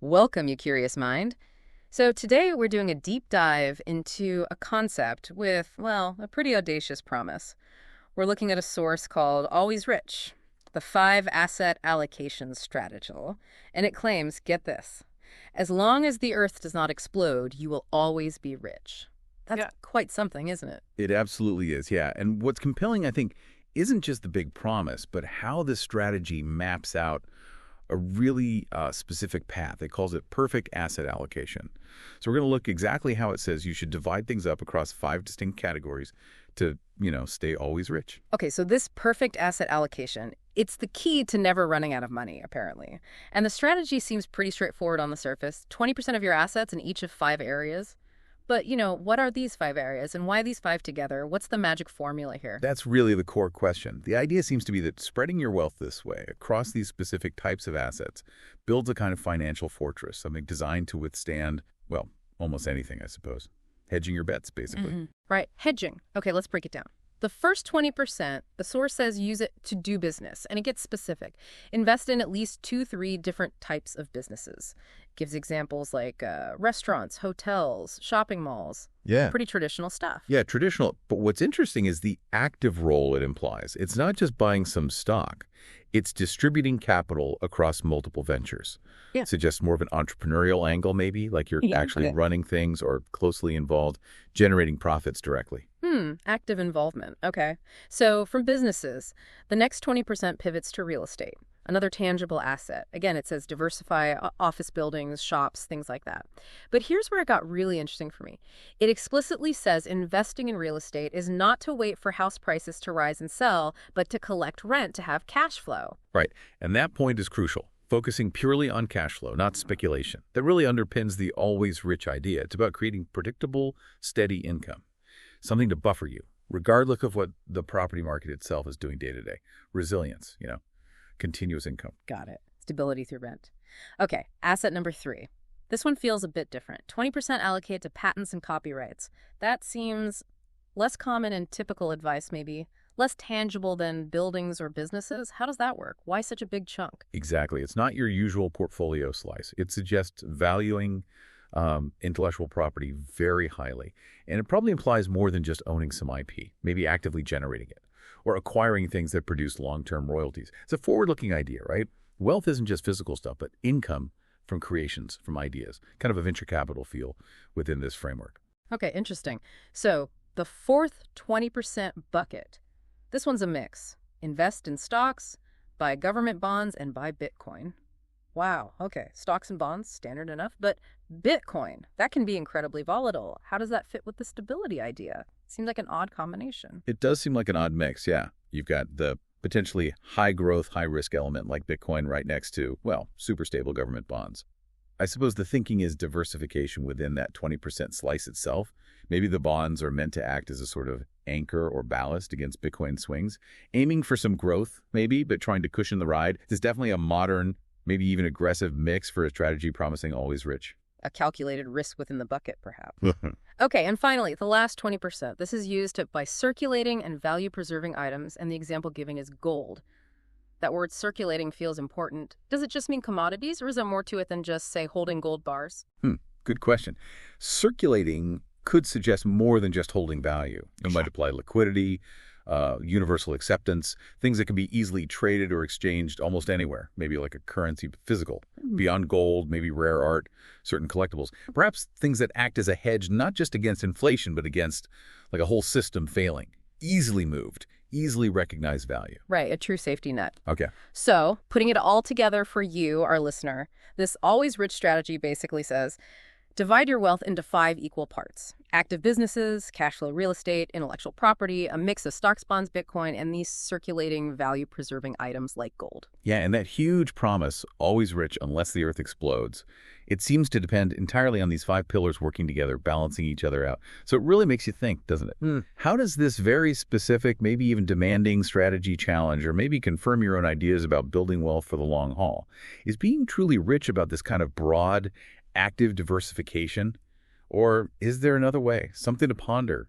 Welcome, you curious mind. So today we're doing a deep dive into a concept with, well, a pretty audacious promise. We're looking at a source called Always Rich, the 5 asset allocation strategy, and it claims, get this, as long as the earth does not explode, you will always be rich. That's Yeah. quite something, isn't it? It absolutely is, yeah. And what's compelling, I think, isn't just the big promise, but how this strategy maps out a really specific path. It calls it perfect asset allocation. So we're going to look exactly how it says you should divide things up across 5 distinct categories to, stay always rich. Okay, so this perfect asset allocation, it's the key to never running out of money, apparently. And the strategy seems pretty straightforward on the surface. 20% of your assets in each of 5 areas. But, what are these 5 areas and why these 5 together? What's the magic formula here? That's really the core question. The idea seems to be that spreading your wealth this way across these specific types of assets builds a kind of financial fortress, something designed to withstand, well, almost anything, I suppose. Hedging your bets, basically. Right, hedging. Okay, let's break it down. The first 20%, the source says use it to do business, and it gets specific. Invest in at least 2-3 different types of businesses. Gives examples like restaurants, hotels, shopping malls. Yeah. Pretty traditional stuff. Yeah, traditional. But what's interesting is the active role it implies. It's not just buying some stock. It's distributing capital across multiple ventures. Yeah. Suggests more of an entrepreneurial angle, maybe, like you're actually okay. running things or closely involved, generating profits directly. Active involvement. Okay. So from businesses, the next 20% pivots to real estate, another tangible asset. Again, it says diversify office buildings, shops, things like that. But here's where it got really interesting for me. It explicitly says investing in real estate is not to wait for house prices to rise and sell, but to collect rent to have cash flow. Right. And that point is crucial. Focusing purely on cash flow, not speculation. That really underpins the always rich idea. It's about creating predictable, steady income. Something to buffer you, regardless of what the property market itself is doing day to day. Resilience, continuous income. Got it. Stability through rent. Okay, asset number 3. This one feels a bit different. 20% allocated to patents and copyrights. That seems less common and typical advice, maybe. Less tangible than buildings or businesses. How does that work? Why such a big chunk? Exactly. It's not your usual portfolio slice. It suggests valuing intellectual property very highly. And it probably implies more than just owning some IP, maybe actively generating it, or acquiring things that produce long-term royalties. It's a forward-looking idea, right? Wealth isn't just physical stuff, but income from creations, from ideas, kind of a venture capital feel within this framework. Okay, interesting. So the fourth 20% bucket, this one's a mix. Invest in stocks, buy government bonds, and buy Bitcoin. Wow, okay, stocks and bonds, standard enough, but Bitcoin, that can be incredibly volatile. How does that fit with the stability idea? Seems like an odd combination. It does seem like an odd mix, yeah. You've got the potentially high-growth, high-risk element like Bitcoin right next to, well, super stable government bonds. I suppose the thinking is diversification within that 20% slice itself. Maybe the bonds are meant to act as a sort of anchor or ballast against Bitcoin swings, aiming for some growth, maybe, but trying to cushion the ride. It's definitely a modern, maybe even aggressive mix for a strategy promising always rich. A calculated risk within the bucket, perhaps. Okay, and finally, the last 20%. This is used by circulating and value-preserving items, and the example given is gold. That word circulating feels important. Does it just mean commodities, or is there more to it than just, say, holding gold bars? Good question. Circulating could suggest more than just holding value. It might apply liquidity, universal acceptance, things that can be easily traded or exchanged almost anywhere, maybe like a currency, physical. Beyond gold, maybe rare art, certain collectibles. Perhaps things that act as a hedge not just against inflation, but against like a whole system failing. Easily moved, easily recognized value. Right, a true safety net. Okay. So, putting it all together for you, our listener, this always rich strategy basically says, divide your wealth into 5 equal parts. Active businesses, cash flow real estate, intellectual property, a mix of stocks, bonds, Bitcoin, and these circulating value-preserving items like gold. Yeah, and that huge promise, always rich unless the earth explodes, it seems to depend entirely on these 5 pillars working together, balancing each other out. So it really makes you think, doesn't it? How does this very specific, maybe even demanding strategy challenge, or maybe confirm your own ideas about building wealth for the long haul? Is being truly rich about this kind of broad, active diversification? Or is there another way? Something to ponder